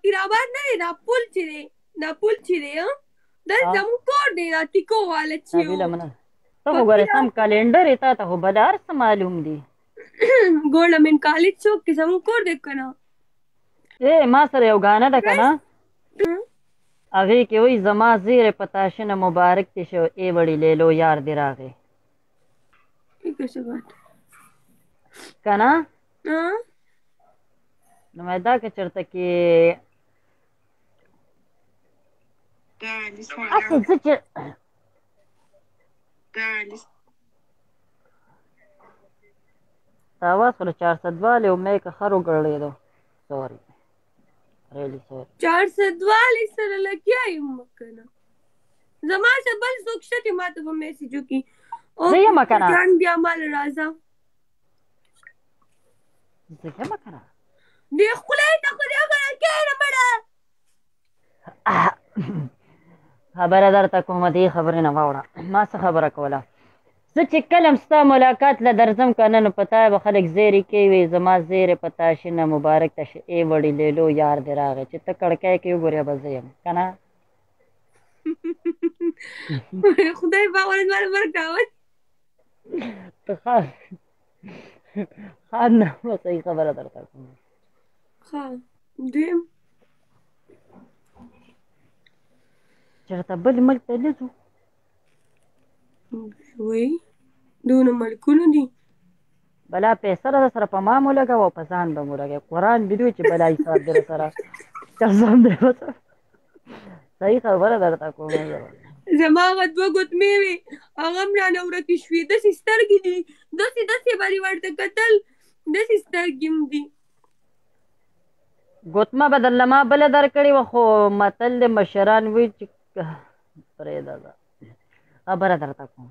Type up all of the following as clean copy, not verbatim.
فقیرآباد نه دی، دا پل چې دی دا زموږ کور دی، دا ټیکو والا چې نابیله مننه. ته خو ګورې سم کلنډر یې، تا ته خو بله هر څه معلوم دي. ګورنمنټ کالج څوک دی؟ زموږ کور دی که نه؟ ما سره یو ګانه ده که نه، هغې کې وایي زما زیری په تاشنه مبارک دې شو، ای وړي لیلو یار دې راغی که نه. نو مې دا که چېرته کې هسې څه چې आवाज पर 400 वाले मैं का खरो गड़े दो सॉरी रेली सॉरी 400 वाले सर लगिया मकना जमा से बल सुखशती मातो पे मैसेज की زي مكانا जान दिया माल राजा زي مكانا دي خليت اخذ اقرا كينا بڑا خبره درته کومه دې خبرې نه واوړه، ما څه خبره کوله. زه چې کله هم ستا ملاقات له درځم که نه، نو په تا به خلک زیري کوي زما زیرې په تاشنه مبارک ته شه، ای وړي لیلو یار دې راغی. چې ته کړکی کې وګورې به زه یم که نه. خدای باور مال ورکاوه ته خان نه به صحیح خبره درته کوم. ښه دویم چېرته بل ملک ته نه ځو؟ وایي دونه ملکونه دي. بلا پیسه را سره په ما مو لګوه او په ځان به مو لګوې. قرآن دې دوی چې بلا حساب دې سره قسم دی ورته صحیح خبره درته کوم. زما هغه دوه ګوتمې وې هغه هم رانه ورکې شوې، داسې سترګې دي، داسې به دې ورته کتل، داسې سترګې هم دي. ګوتمه به درله ما بله درکړې وه، خو متل د مشران وایي چې پرېږده ده خبره درته کوم.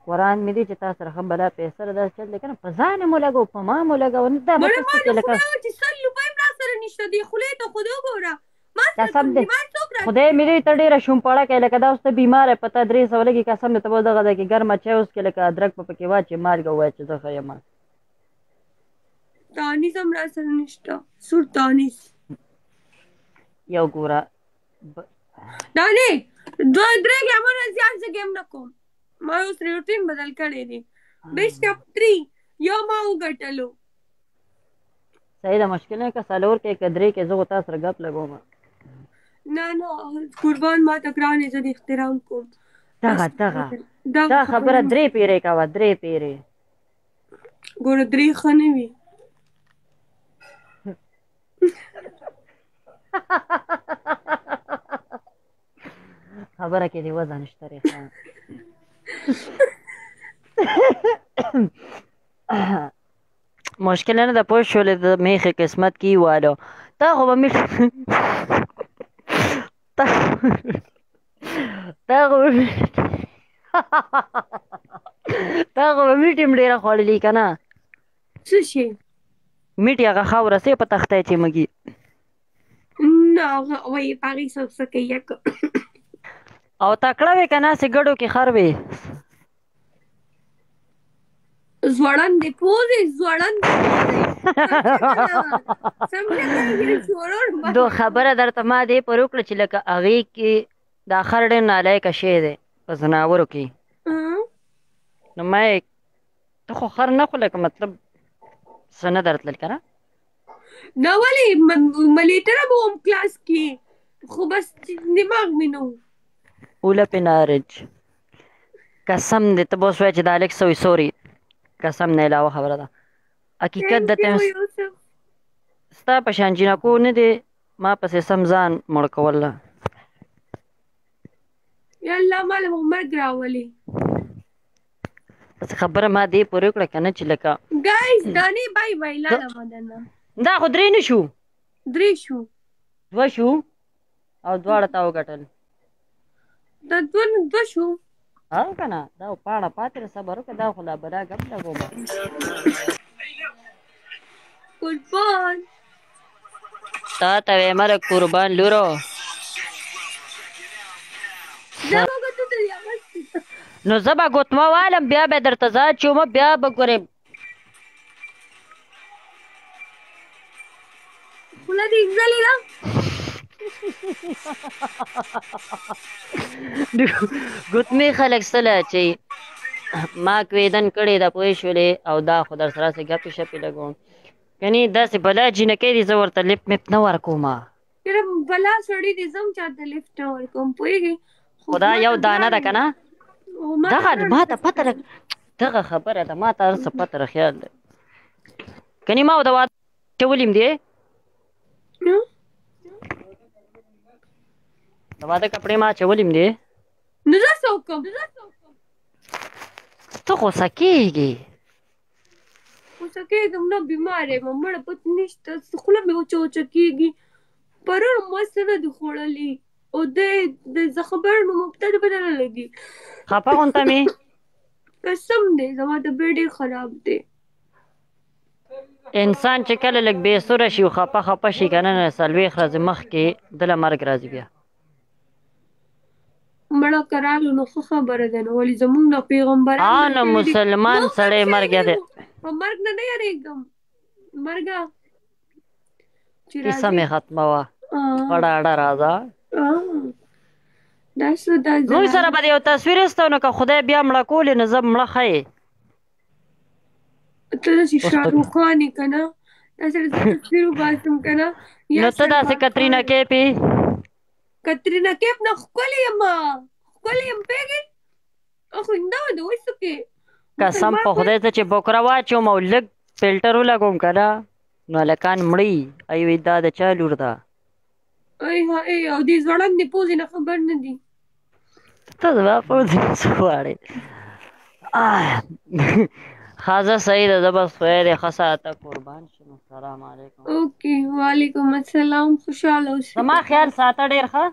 قرآن مې دی چې تا سره ښه بلا پیسه ده داسې چل دی که نه، په ځان یې مو لګوو په ما مو لګوه. نه دا به څه څه چې لکه چې 100 روپۍ هم را سره نشته دی، خولې ته خو دې وګوره قسم دی خدای مې دی ته ډېره شومپړه کوې، لکه دا اوس ته بیمار یې په تا 300 لګي، قسم دی ته به دغه ده کې ګرمه چای اوس کې لکه ادرک په پکې واچې مالګه ووایه چې زه ښه یم. تانیز هم را سره نشته، سور تانیز یو ګوره دانې 2-3 ګامونه زیات زه ګیم نه کوم، ما اوس روټین بدل کړی دی. بیسټ اپ 3 یو ما وګټلو. صحیح ده، مشکل نه که 4 کې که 3 کې زه خو تا سره ګپ لګوم. نه قربان ما ته ګرانې زه دې احترام کوم. دغه دا خبره 3 پیرې کوه 3 پیرې ګوره 3 ښه نه وي. خبره کې دې وزه نشته ریښه. مشکل نه ده پوه شولې د میخې قسمت کې والو تا خو به میټ هم ډېره خوړلي که نه. څه شی میټ هغه خاوره سې په تختی چې مږي نه هغه وایي په هغې څه کوي او تکړه وې که ناسې ګډو کې خر وې ځوړند دی پوزې ځوړند دو خبره درته ما دې پر وکړه چې لکه هغې کې دا خر ډېر نالایقه شی دی په ځناورو کې. نو ما یې ته خو خر نه خو لکه مطلب څه نه درتلل که نه نه ولې ملیټره به وم کلاس کې خو بس دماغ مې نه و. اوله پې نارج قسم دی ته به اوس وایه چې دا هلک څه وي سوري قسم نه علاوه خبره ده. حقیقت درته ستا په شان جینکو نه دی ما پسې سم ځان مړ کوله. یا الله ماله به مرګ راولي. بس خبره ما دې پورې وکړه که نه چې لکه ګایز دانې بای بای لاړه مدنه دا خو 3 نه شو 3 شو 2 شو او دواړه تا وګټل. دا 2 شو او که نه دا پاڼه پاتې ده صبر وکړه دا خو لا بلا ګپ لګوم. قربان تا ته ویمه د قربان لورو نو زه به ګوتمه والم بیا به یې درته ځا چومه بیا به ګورې ولا دې ځلې ده ګوتمې خلک سله چې ما کویدن کړې ده پوه شولې او دا خو در سره سې ګپې شپې لګوم کني داسې بلا جینکۍ دي زه ورته لپ مپ نه ورکومه یاره بلا سړی دې زه هم چاته لیفټ نه ورکوم پوهېږې خو دا یو دانه ده که نه دغه ما ته پته دغه خبره ده ما ته هر څه پته ده خیال دی کني ما د واده اچولي م دې د واده کپړې ما اچولي م دې نو زه څه وکړم ته غوسه کېږې غوسه کېږم نه بیمار یم مړه پته نشته خوله مې وچه وچه کېږي پرون ما څه نه دي خوړلي او زه خبر نو مبتدا به نه لګي خفه غونته مې قسم دی زما طبیعت ډېر خراب دی انسان چې کله لږ بې سوره شي او خفه خفه شي که نه نه څلوېښت ورځې مخکې دله مرګ راځي بیا مړه کرالو نو ښه خبره ده نو ولې زمونږ نه پیغمبران نه مسلمان سړی مرګ دی په مرګ نه یارېږم مرګه کیسه مې ختمه وه غړه اړه راځه موږ سره به د یو تصویر ایسته نو که خدای بیا مړه کولې نو زه مړه ښیې ته داسې شاهرخ خان یې که نه داسې تصویر وباسم که نه نو ته داسې کترینا کیف یې کترینا کیف نه ښکلې یم ښکلې یم پوهېږې خوینده وه د ویسو کې قسم په خدای ته چې بوکره واچوم او لږ فلټر ولګوم که نه نو هلکان مړي ای وایي دا د چا لور ده ای هی او دې ځوړندې پوزې نه خبر نه دي ته زما پوزې نه څه غواړې ښه زه صحیح ده زه بس خدای دې ښه ساته قربان شم السلام علیکم اوکې وعلیکم السلام خوشحاله اوسې زما خیال ساته ډېر ښه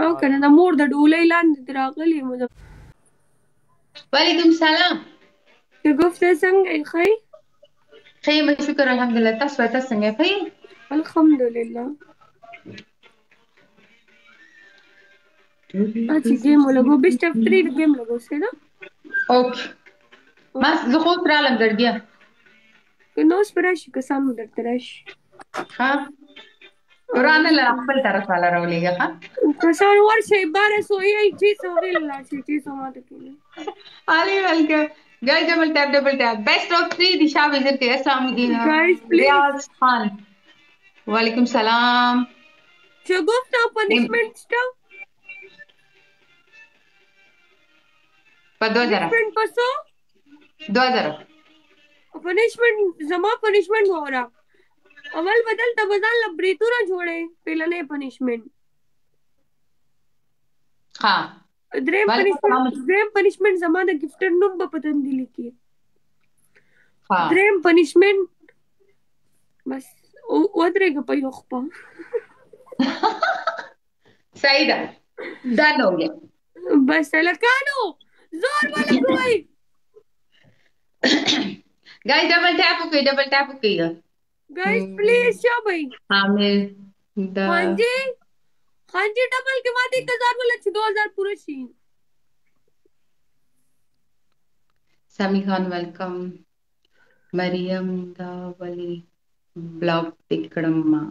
او که نه د مور د ډولۍ لاندې دې راغلې یم وعلیکم سلام شګفته څنګه یې ښه یې ښه یم شکر الحمدلله تاسو څنګه یې ښه یې الحمدلله اچھا گیم لگو بیسٹ آف 3 گیم لگو سے نا اوکې ما زه خو اوس رالم زړګیه که نو اوس به راشي که سم درته راشي ښه قرآن له خپل طرف والا راولېږه ښه کسان ورشئ 1200 یې 600 ویل لاړ شي 600 ماته کېږي علي ویلکم guys double tap best of 3 दिशा विजिट के अस्सलाम guys please रियाज खान वालेकुम सलाम शगुफ्ता punishment stuff पर 2000 पसो 2000 punishment زما punishment हो रहा اول بدل تبدل لبریتونه جوړه پهلنې punishment ها دریم punishment زما د گفټر نوم په پتن دي لیکي دریم punishment بس ودرېږه په یو خپه صحیح ده ډن हो गया بس لکانو زور ولګوي guys double tap okay guys please शाबाई आमिर हाँ जी डबल के बाद 1000 वाला 2000 पूरे शी समी खान वेलकम मरियम दावली ब्लॉग टिकड़म्मा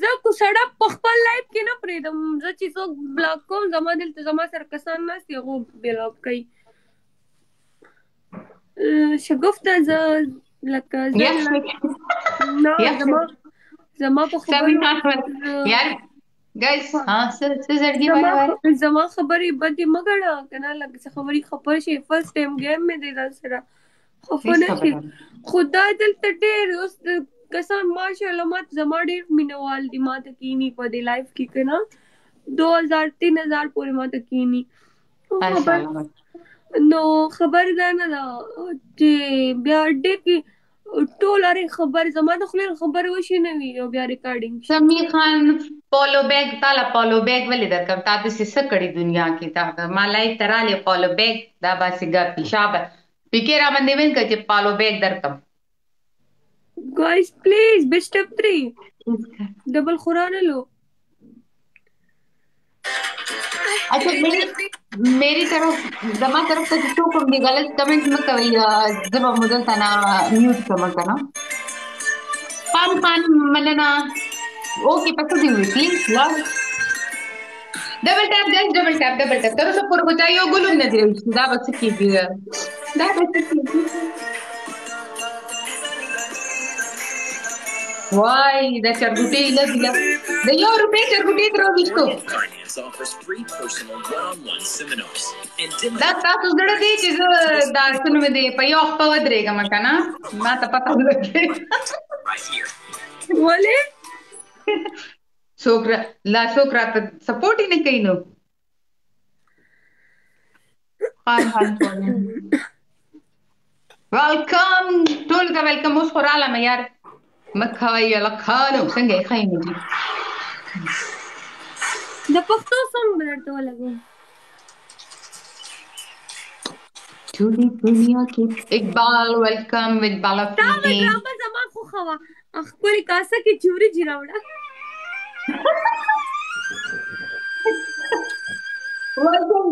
زه کو سړه په خپل لایف کې نه پریدم زه چې څوک بلاک کوم زما دلته زما سره کسان ناست دي هغه بلاک کوي شګفته زه لکه زما په خبرې یار गाइस हाँ सर زړګي وایي زما خبرې بدې مګړه کنه لکه څه خبرې خبر شي فرست ټایم گیم مې دی دا سره خو نه شي خدای دلته ډېر اوس کسان ماشاءالله مات زما ډېر مینوال دي ماته کینی په دې لایف کې کنه 2000 3000 پورې ماته کینی نو خبر ده نه چې بیا ډېر کې ټول اړ خبر زما د خپل خبر وشي نه وی او بیا ریکارډینګ سمی خان پولو بیگ تالا پولو بیگ ولې درکم تا د څه کړي دنیا کې تا مالای تراله پولو بیگ دا باسي ګپی شابه پکې را باندې وین کچې پولو بیگ درکم guys please best of 3 डबल खुराना लो अच्छा मेरी तरफ जमा तरफ से तो कोई गलत कमेंट मत करिए जब मुझे तना म्यूट कम करना مننه اوکې پته دی وی پلیز لا ډبل ټاپ ګایز ډبل ټاپ تر اوسه پورې خو چا یو ګل هم نه دی راویستی دا به څه کېږي دا به څه کېږي وای دا چرګوټي لګي د 1 روپۍ چرګوټي تر وښتو دا تاسو زړه دی چې زه دا څنګه دی په یو خپل ودرېږم کنه ما ته پته ولګي ولې څوک راته سپورټ یې نه کوي نو ویلکم ټول ته ویلکم اوس خو رالم یار مکوئ لکانو څنګه یې ښه یې مجي د پښتو سونګ به درته ولګوم ټولې دنیا کې اقبال ویلکم اقبال افریدي ډرامه زما خوښه وه ښکلې کاسه کې چوري جي راوړه ویلکم